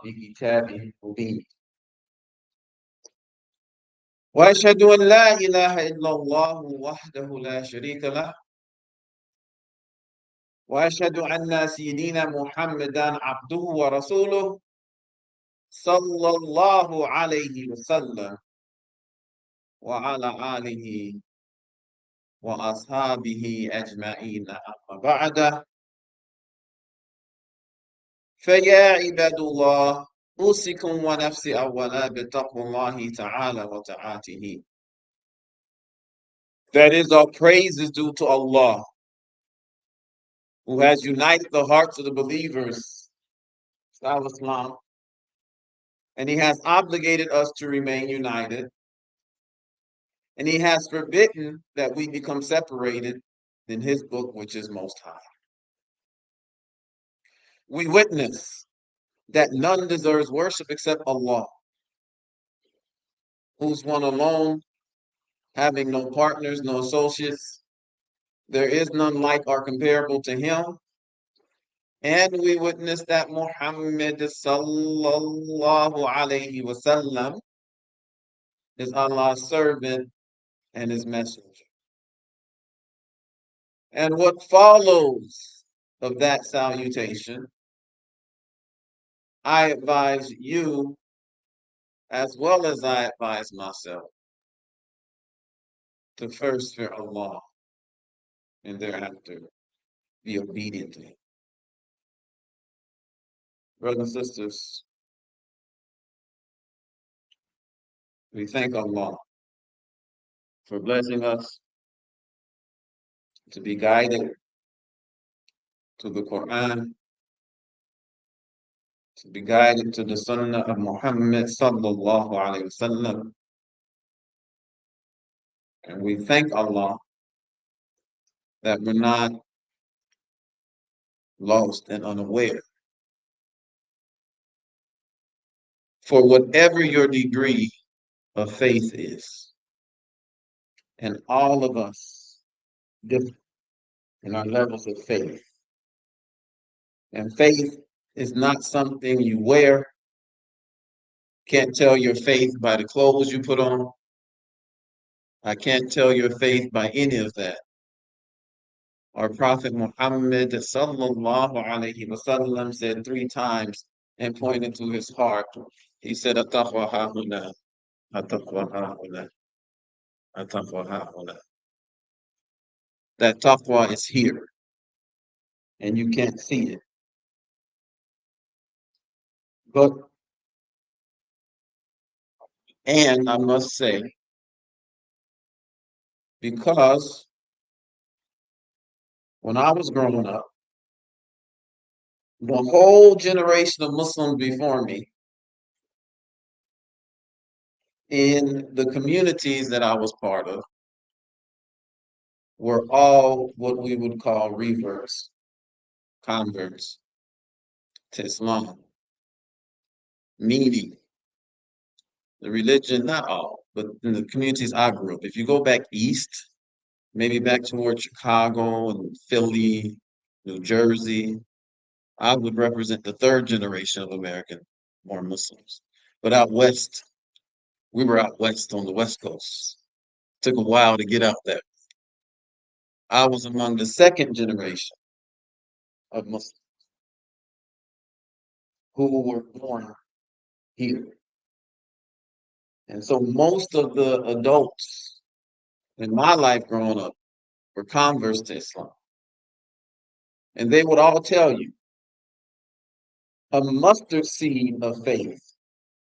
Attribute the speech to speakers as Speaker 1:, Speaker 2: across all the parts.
Speaker 1: بكتاب مبين وأشهد أن لا إله إلا الله وحده لا شريك له وأشهد أن سيدنا محمدا عبده ورسوله صلى الله عليه وسلم وعلى آله وأصحابه أجمعين أما بعد فيا عباد الله أوصيكم ونفسي أولا بتقوى الله تعالى وطاعته. That is, all praise is due to Allah, who has united the hearts of the believers, Islam, and He has obligated us to remain united, and He has forbidden that we become separated in His book, which is most high. We witness that none deserves worship except Allah, who's one alone, having no partners, no associates. There is none like or comparable to Him. And we witness that Muhammad sallallahu alayhi wasallam is Allah's servant and His messenger. And what follows of that salutation, I advise you, as well as I advise myself, to first fear Allah and thereafter be obedient to Him. Brothers and sisters, we thank Allah for blessing us to be guided to the Qur'an, to be guided to the Sunnah of Muhammad sallallahu alayhi wasallam. And we thank Allah that we're not lost and unaware. For whatever your degree of faith is, and all of us different in our levels of faith. And faith is not something you wear. Can't tell your faith by the clothes you put on. I can't tell your faith by any of that. Our Prophet Muhammad sallallahu alayhi wasallam said 3 times and pointed to his heart. He said, "At-taqwa hahuna, at-taqwa hahuna, at-taqwa hahuna." That taqwa is here, and you can't see it. And I must say, because when I was growing up, the whole generation of Muslims before me, in the communities that I was part of, were all what we would call reverts, converts to Islam. Meaning, the religion, not all, but in the communities I grew up. If you go back east, maybe back towards Chicago and Philly, New Jersey, I would represent the 3rd generation of American born Muslims. But out west, we were out west on the West Coast. Took a while to get out there. I was among the 2nd generation of Muslims who were born here. And so most of the adults in my life growing up were converts to Islam. And they would all tell you, a mustard seed of faith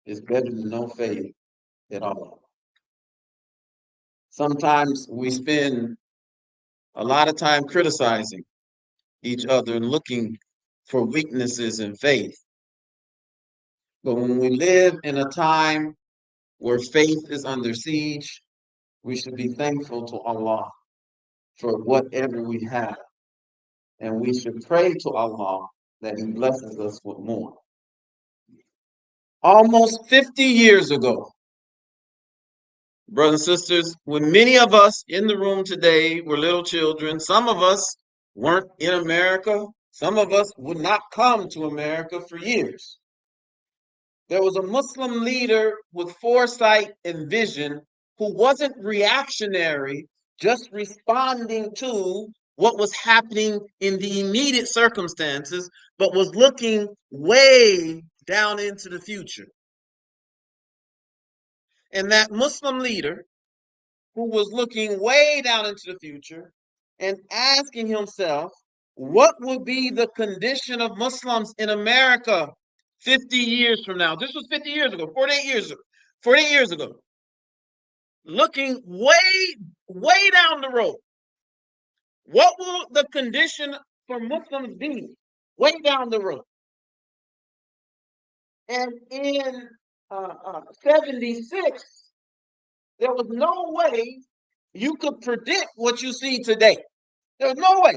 Speaker 1: is better than no faith at all. Sometimes we spend a lot of time criticizing each other and looking for weaknesses in faith. But when we live in a time where faith is under siege, we should be thankful to Allah for whatever we have. And we should pray to Allah that He blesses us with more. Almost 50 years ago, brothers and sisters, when many of us in the room today were little children, some of us weren't in America, some of us would not come to America for years. There was a Muslim leader with foresight and vision who wasn't reactionary, just responding to what was happening in the immediate circumstances, but was looking way down into the future. And that Muslim leader who was looking way down into the future and asking himself, what would be the condition of Muslims in America 50 years from now? This was 50 years ago, 48 years ago, 48 years ago. Looking way down the road. What will the condition for Muslims be way down the road? And in 76, there was no way you could predict what you see today. There was no way.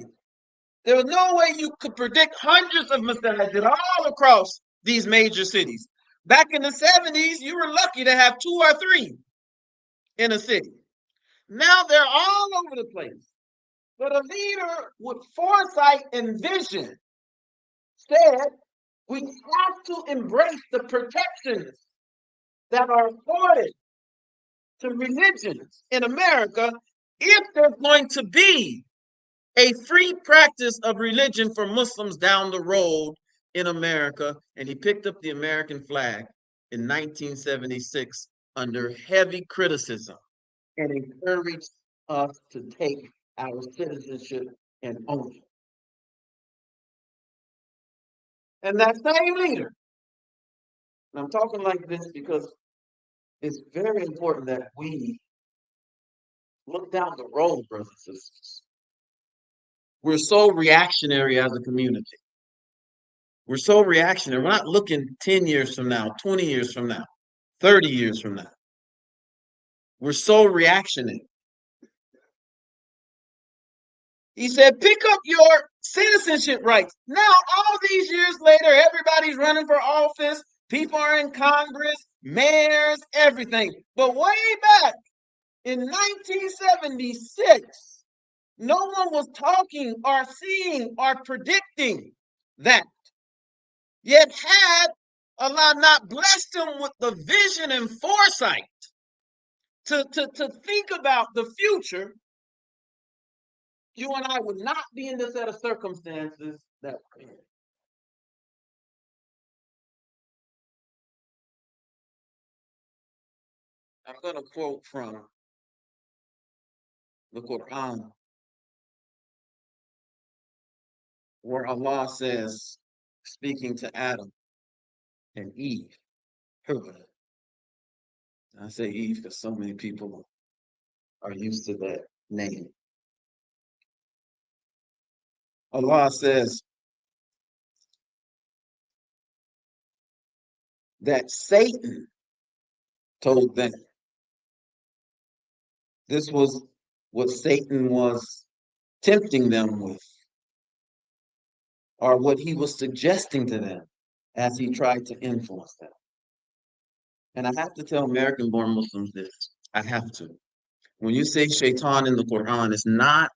Speaker 1: There was no way you could predict hundreds of masajid all across these major cities. Back in the 70s, you were lucky to have 2 or 3 in a city. Now they're all over the place. But a leader with foresight and vision said, we have to embrace the protections that are afforded to religions in America if there's going to be a free practice of religion for Muslims down the road in America. And he picked up the American flag in 1976 under heavy criticism and encouraged us to take our citizenship and own it. And that same leader, and I'm talking like this because it's very important that we look down the road, brothers and sisters. We're so reactionary as a community. We're so reactionary. We're not looking 10 years from now, 20 years from now, 30 years from now. We're so reactionary. He said, pick up your citizenship rights. Now, all these years later, everybody's running for office. People are in Congress, mayors, everything. But way back in 1976, no one was talking or seeing or predicting that. Yet had Allah not blessed him with the vision and foresight to think about the future, you and I would not be in the set of circumstances that we're in. I'm going to quote from the Qur'an, where Allah says, speaking to Adam and Eve, I say Eve because so many people are used to that name. Allah says that Satan told them. This was what Satan was tempting them with, or what he was suggesting to them as he tried to influence them. And I have to tell American-born Muslims this. I have to. When you say shaitan in the Quran, it's not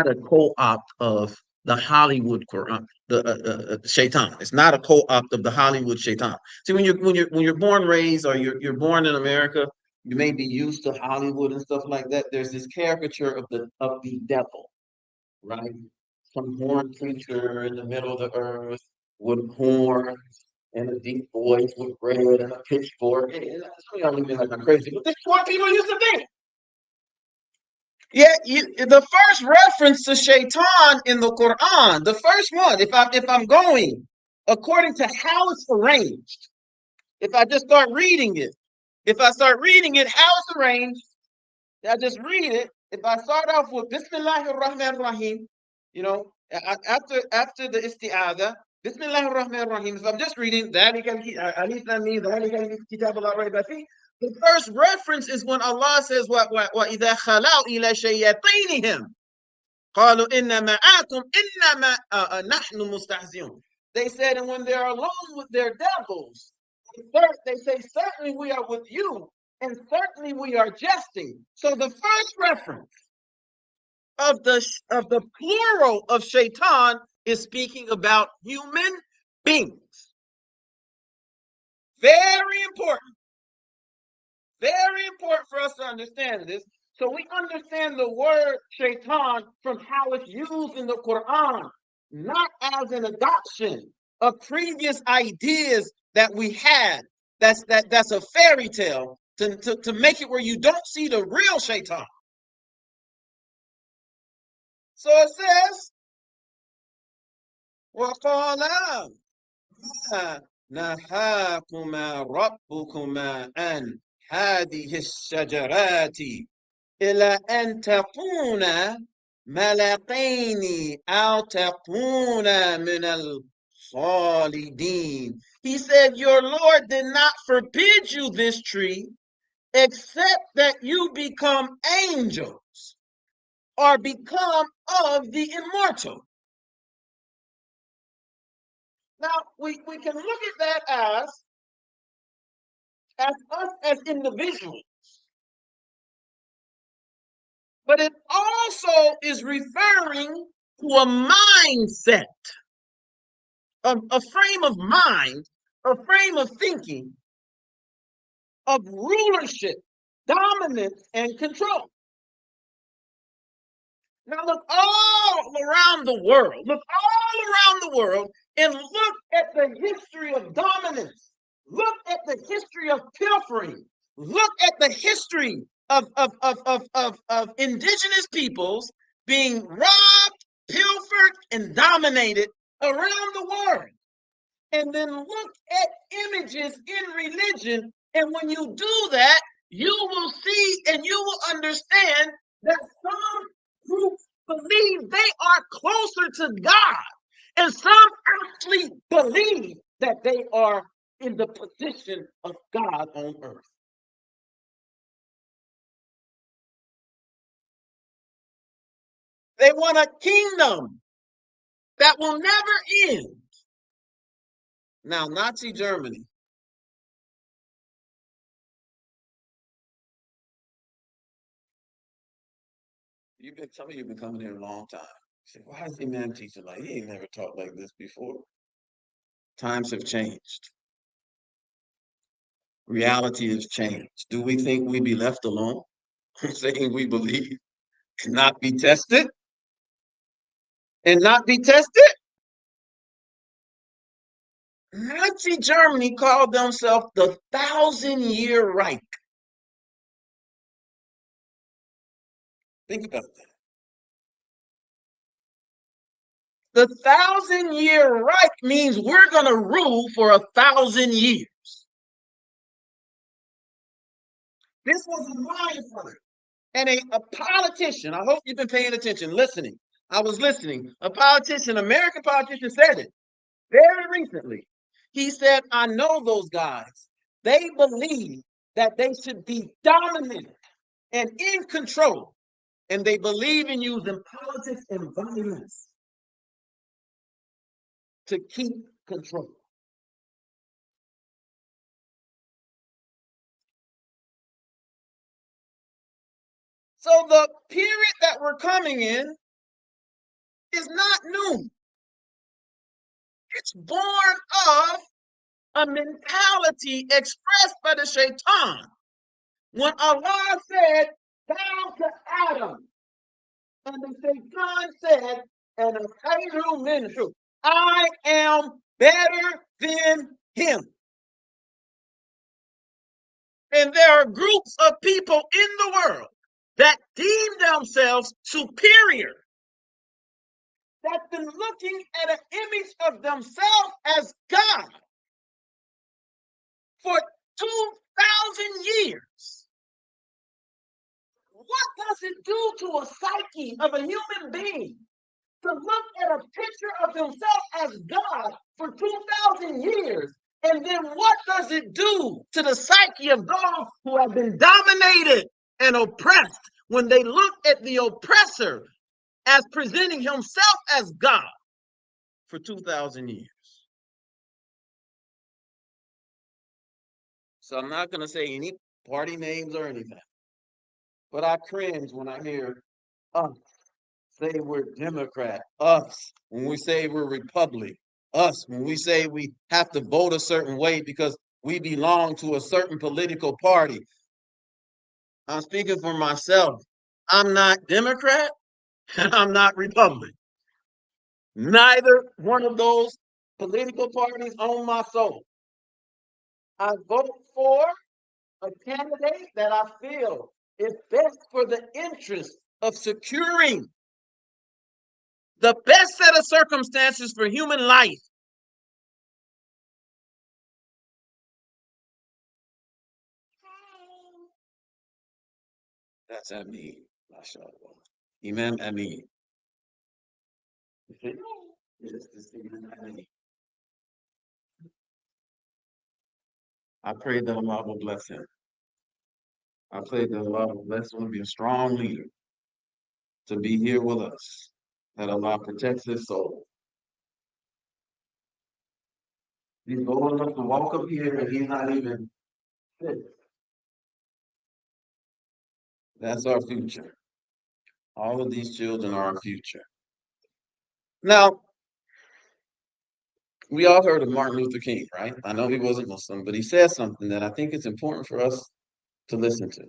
Speaker 1: a co-opt of the Hollywood Quran, the shaitan. It's not a co-opt of the Hollywood shaitan. See, when you're born, raised, or you're born in America, you may be used to Hollywood and stuff like that. There's this caricature of the devil, right? Some horned creature in the middle of the earth with horns and a deep voice with red and a pitchfork. Some of y'all look at me like I'm crazy, but this is what people used to think. Yeah, the first reference to shaitan in the Quran, the first one, if I'm going according to how it's arranged, if I just start reading it, how it's arranged, I just read it. If I start off with Bismillahir Rahmanir Rahim, after the isti'adha, Bismillahir Rahmanir Rahim, if I'm just reading, the first reference is when Allah says, وَإِذَا خَلَوْا إِلَى شَيَاطِينِهِمْ قَالُوا إِنَّ مَعَكُمْ إِنَّمَا نَحْنُ مُسْتَهْزِئُونَ. They said, and when they're alone with their devils, they say, certainly we are with you, and certainly we are jesting. So the first reference of the plural of shaitan is speaking about human beings. Very important. Very important for us to understand this. So we understand the word shaitan from how it's used in the Quran, not as an adoption of previous ideas that we had. That's a fairy tale to make it where you don't see the real shaitan. So it says, وَقَالَ نَهَاكُمَا رَبُّكُمَا عَنْ هَذِهِ الشَّجَرَاتِ إِلَى أَنْ تَكُونَا مَلَكَيْنِ أَوْ تَكُونَا مِنَ الْخَالِدِينَ. He said, your Lord did not forbid you this tree, except that you become angels or become of the immortal. Now, we can look at that as us as individuals, but it also is referring to a mindset, a frame of mind, a frame of thinking, of rulership, dominance, and control. Now look all around the world, and look at the history of dominance. Look at the history of pilfering. Look at the history of indigenous peoples being robbed, pilfered, and dominated around the world. And then look at images in religion. And when you do that, you will see and you will understand that some groups believe they are closer to God, and some actually believe that they are in the position of God on earth. They want a kingdom that will never end. Now, Nazi Germany, some of you have been coming here a long time. You say, why is Imam teaching like he ain't never taught like this before? Times have changed. Reality has changed. Do we think we be left alone? Saying we believe and not be tested? And not be tested? Nazi Germany called themselves the 1,000-Year Reich. Think about that. The 1,000-Year Reich means we're going to rule for 1,000 years. This was a mind frame. And a politician, I hope you've been paying attention, listening. I was listening. A politician, American politician, said it very recently. He said, I know those guys. They believe that they should be dominant and in control. And they believe in using politics and violence to keep control. So the period that we're coming in is not new. It's born of a mentality expressed by the shaitan. When Allah said, down to Adam, and the shaitan said, and I am better than him. And there are groups of people in the world that deem themselves superior, that's been looking at an image of themselves as God for 2,000 years. What does it do to a psyche of a human being to look at a picture of himself as God for 2,000 years? And then what does it do to the psyche of those who have been dominated and oppressed when they look at the oppressor as presenting himself as God for 2,000 years? So I'm not going to say any party names or anything, but I cringe when I hear us say we're Democrat, us when we say we're Republic, us when we say we have to vote a certain way because we belong to a certain political party. I'm speaking for myself. I'm not Democrat and I'm not Republican. Neither one of those political parties own my soul. I vote for a candidate that I feel is best for the interest of securing the best set of circumstances for human life. That's Ameen. Imam Ameen. I pray that Allah will bless him. I pray that Allah will bless him to be a strong leader, to be here with us, that Allah protects his soul. He's old enough to walk up here and he's not even fit. That's our future. All of these children are our future. Now, we all heard of Martin Luther King, right? I know he wasn't Muslim, but he said something that I think is important for us to listen to.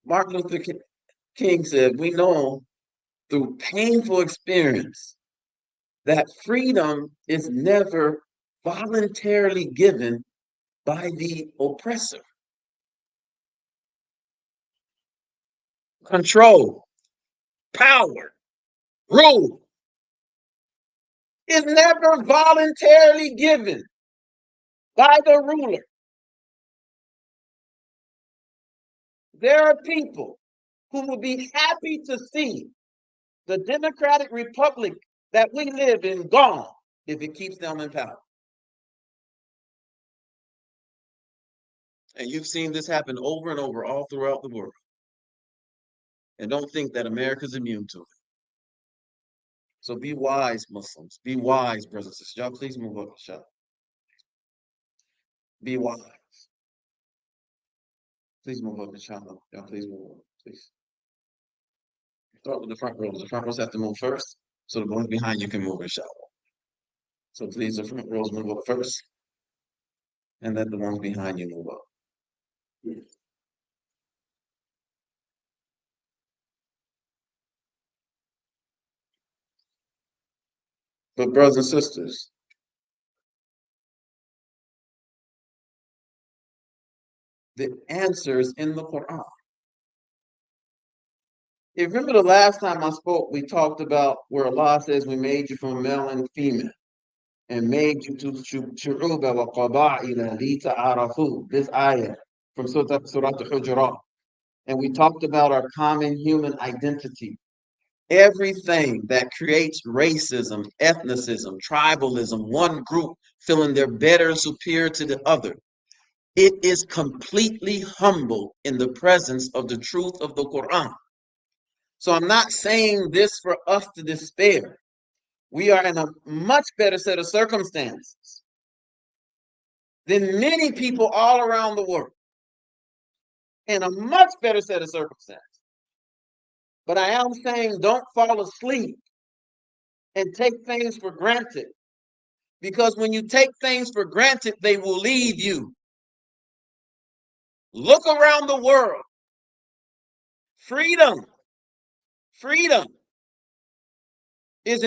Speaker 1: Martin Luther King said, we know through painful experience that freedom is never voluntarily given by the oppressor. Control, power, rule is never voluntarily given by the ruler. There are people who will be happy to see the democratic republic that we live in gone if it keeps them in power. And you've seen this happen over and over all throughout the world. And don't think that America's immune to it. So be wise, Muslims. Be wise, brothers and sisters. Y'all please move up, inshallah. Be wise. Please move up, inshallah. Y'all please move up, please. Start with the front rows. The front rows have to move first, so the ones behind you can move, inshallah. So please, the front rows move up first, and let the ones behind you move up. But brothers and sisters, the answer is in the Qur'an. You remember the last time I spoke, we talked about where Allah says we made you from male and female and made you to shu'uba wa qaba'ila li ta'arafu. This ayah from Surah Al-Hujurat. And we talked about our common human identity. Everything that creates racism, ethnicism, tribalism, one group feeling they're better and superior to the other, it is completely humble in the presence of the truth of the Quran. So I'm not saying this for us to despair. We are in a much better set of circumstances than many people all around the world. In a much better set of circumstances. But I am saying don't fall asleep and take things for granted. Because when you take things for granted, they will leave you. Look around the world. Freedom is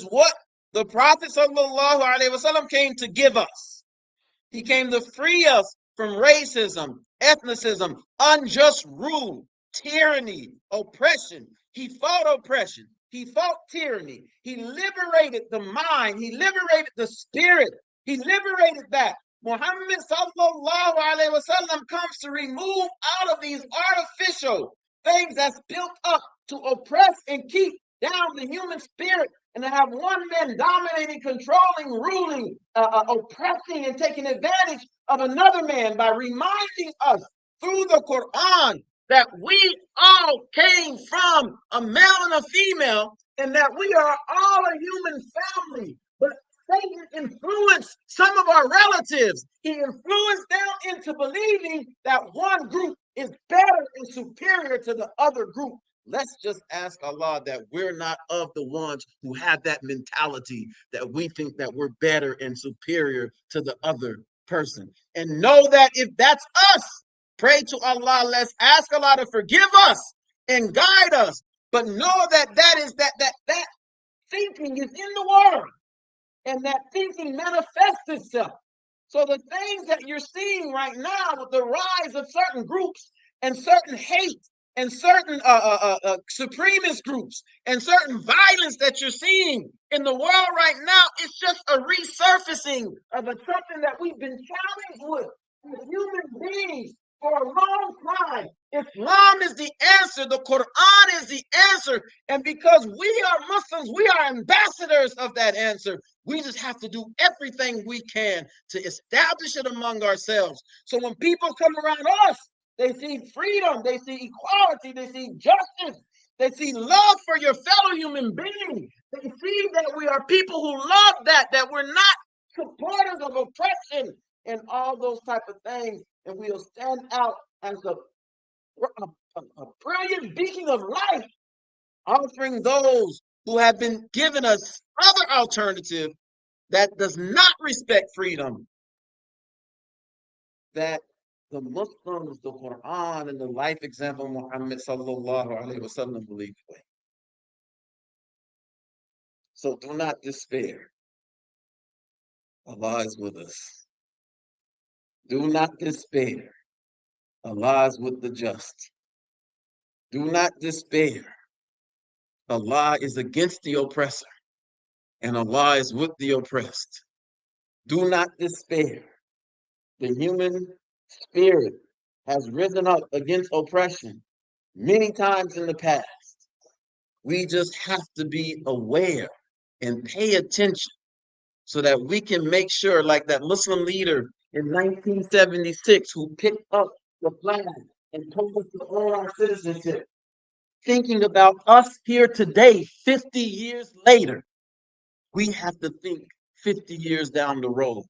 Speaker 1: what the Prophet ﷺ came to give us. He came to free us from racism, ethnicism, unjust rule, tyranny, oppression. He fought oppression. He fought tyranny. He liberated the mind. He liberated the spirit. He liberated that. Muhammad sallallahu alaihi wasallam comes to remove out of these artificial things that's built up to oppress and keep down the human spirit, and to have one man dominating, controlling, ruling, oppressing, and taking advantage of another man by reminding us through the Quran that we all came from a male and a female, and that we are all a human family. But Satan influenced some of our relatives. He influenced them into believing that one group is better and superior to the other group. Let's just ask Allah that we're not of the ones who have that mentality that we think that we're better and superior to the other person. And know that if that's us, pray to Allah. Let's ask Allah to forgive us and guide us. But know that that thinking is in the world, and that thinking manifests itself. So the things that you're seeing right now with the rise of certain groups and certain hate and certain supremacist groups and certain violence that you're seeing in the world right now, it's just a resurfacing of something that we've been challenged with as human beings for a long time. Islam is the answer. The Qur'an is the answer. And because we are Muslims, we are ambassadors of that answer. We just have to do everything we can to establish it among ourselves. So when people come around us, they see freedom, they see equality, they see justice, they see love for your fellow human being. They see that we are people who love that we're not supporters of oppression and all those type of things. And we'll stand out as a brilliant beacon of light, offering those who have been given us other alternative that does not respect freedom, that the Muslims, the Quran, and the life example of Muhammad sallallahu alaihi wasallam believe in. So do not despair. Allah is with us. Do not despair. Allah is with the just. Do not despair. Allah is against the oppressor, and Allah is with the oppressed. Do not despair. The human spirit has risen up against oppression many times in the past. We just have to be aware and pay attention so that we can make sure, like that Muslim leader in 1976 who picked up the flag and told us to earn our citizenship, thinking about us here today, 50 years later, we have to think 50 years down the road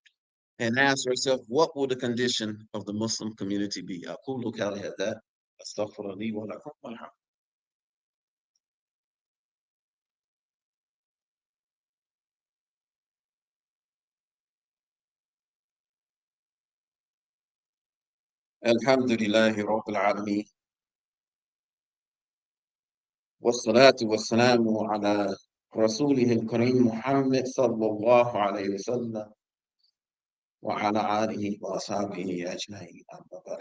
Speaker 1: and ask ourselves, what will the condition of the Muslim community be? أقول قولي هذا أستغفر لي ولكم ولكم. الحمد لله رب العالمين والصلاة والسلام على رسوله الكريم محمد صلى الله عليه وسلم وعلى آله وأصحابه أجمعين.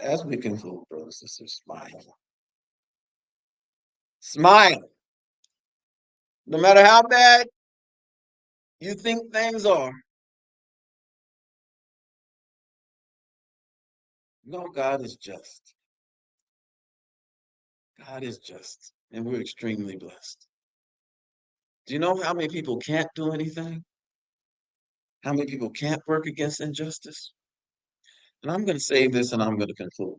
Speaker 1: As we conclude, brothers and sisters, smile. Smile. No matter how bad you think things are, no, God is just. God is just, and we're extremely blessed. Do you know how many people can't do anything? How many people can't work against injustice? And I'm going to say this and I'm going to conclude.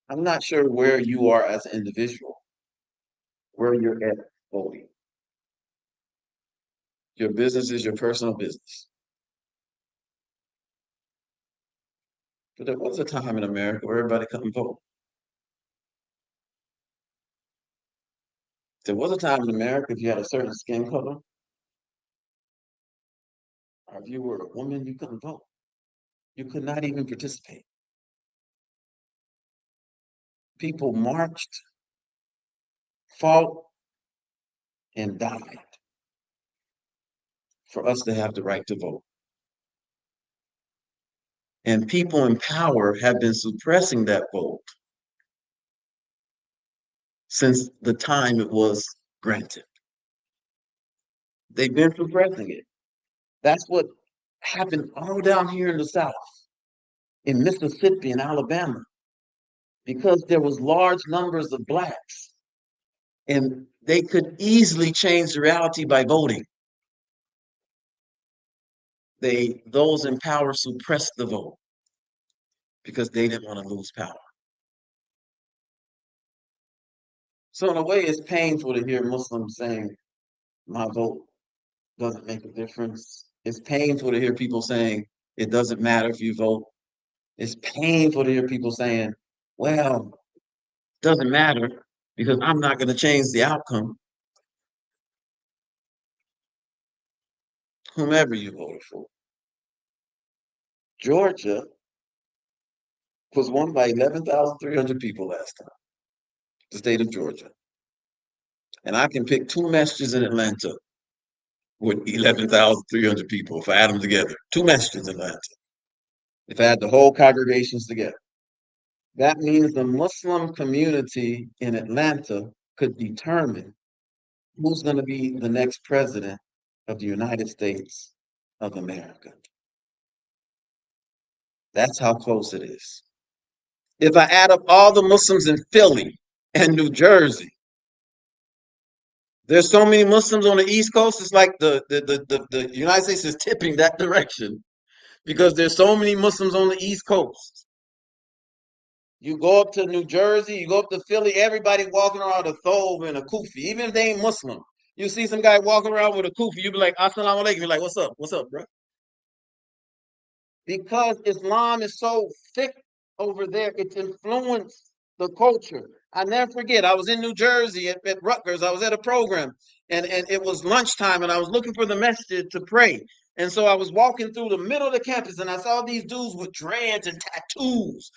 Speaker 1: I'm not sure where you are as an individual, where you're at voting. Your business is your personal business. But there was a time in America where everybody couldn't vote. There was a time in America if you had a certain skin color, or if you were a woman, you couldn't vote. You could not even participate. People marched, fought, and died for us to have the right to vote. And people in power have been suppressing that vote since the time it was granted. They've been suppressing it. That's what happened all down here in the South, in Mississippi and Alabama, because there was large numbers of blacks and they could easily change the reality by voting. Those in power suppressed the vote because they didn't want to lose power. So in a way, it's painful to hear Muslims saying, my vote doesn't make a difference. It's painful to hear people saying, it doesn't matter if you vote. It's painful to hear people saying, well, it doesn't matter because I'm not going to change the outcome. Whomever you voted for. Georgia was won by 11,300 people last time, the state of Georgia. And I can pick two messages in Atlanta with 11,300 people if I add them together. Two messages in Atlanta. If I had the whole congregations together. That means the Muslim community in Atlanta could determine who's going to be the next president of the United States of America. That's how close it is. If I add up all the Muslims in Philly and New Jersey, there's so many Muslims on the East Coast, it's like the United States is tipping that direction because there's so many Muslims on the East Coast. You go up to New Jersey, you go up to Philly, everybody walking around with a thobe and a kufi, even if they ain't Muslim. You see some guy walking around with a kufi, you be like, Assalamu alaikum. You're like, what's up? What's up, bro? Because Islam is so thick over there, it's influenced the culture. I never forget, I was in New Jersey at Rutgers. I was at a program, and it was lunchtime, and I was looking for the masjid to pray. And so I was walking through the middle of the campus, and I saw these dudes with dreads and tattoos.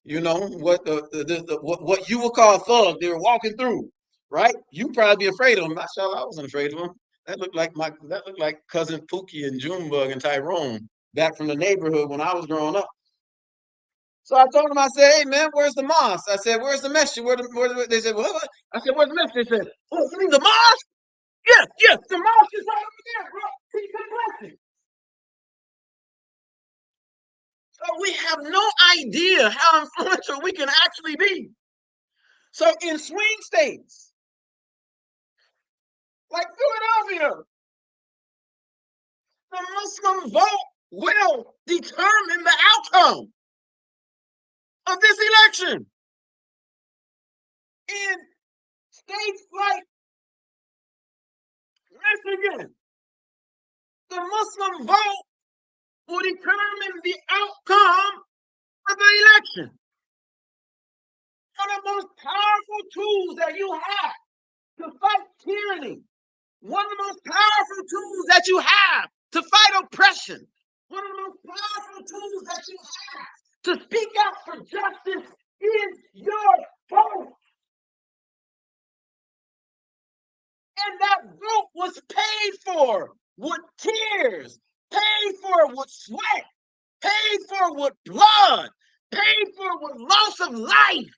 Speaker 1: You know what you would call a thug. They were walking through, right? You probably be afraid of them. Mashallah, I wasn't afraid of them. That looked like cousin Pookie and Junebug and Tyrone back from the neighborhood when I was growing up. So I told him, I said, hey man, where's the mosque? I said, where's the masjid? They said, what? I said, where's the masjid? They said, oh, you mean the mosque? Yes, yes, the mosque is right over there, bro. Peace and blessings. So we have no idea how influential we can actually be. So in swing states, like Philadelphia, the Muslim vote will determine the outcome of this election. In states like Michigan, the Muslim vote will determine the outcome of the election. One of the most powerful tools that you have to fight tyranny, one of the most powerful tools that you have to fight oppression, one of the most powerful tools that you have to speak out for justice is your vote. And that vote was paid for with tears, paid for with sweat, paid for with blood, paid for with loss of life.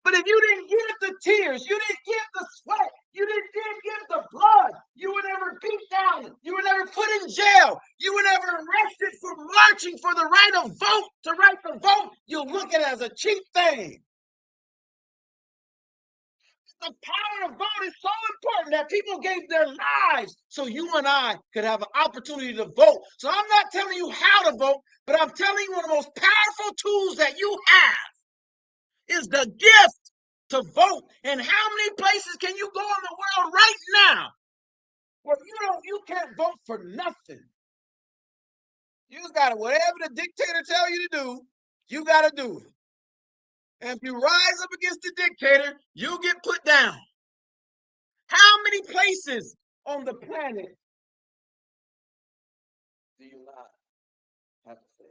Speaker 1: But if you didn't give the tears, you didn't give the sweat, you didn't give the blood, you were never beat down, you were never put in jail, you were never arrested for marching for the right of vote, to right to vote, you'll look at it as a cheap thing. The power of vote is so important that people gave their lives so you and I could have an opportunity to vote. So I'm not telling you how to vote, but I'm telling you one of the most powerful tools that you have is the gift to vote. And how many places can you go in the world right now where you can't vote for nothing? You just gotta, whatever the dictator tell you to do, you gotta do it. And if you rise up against the dictator, you get put down. How many places on the planet do you not have to say?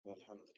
Speaker 1: Alhamdulillah.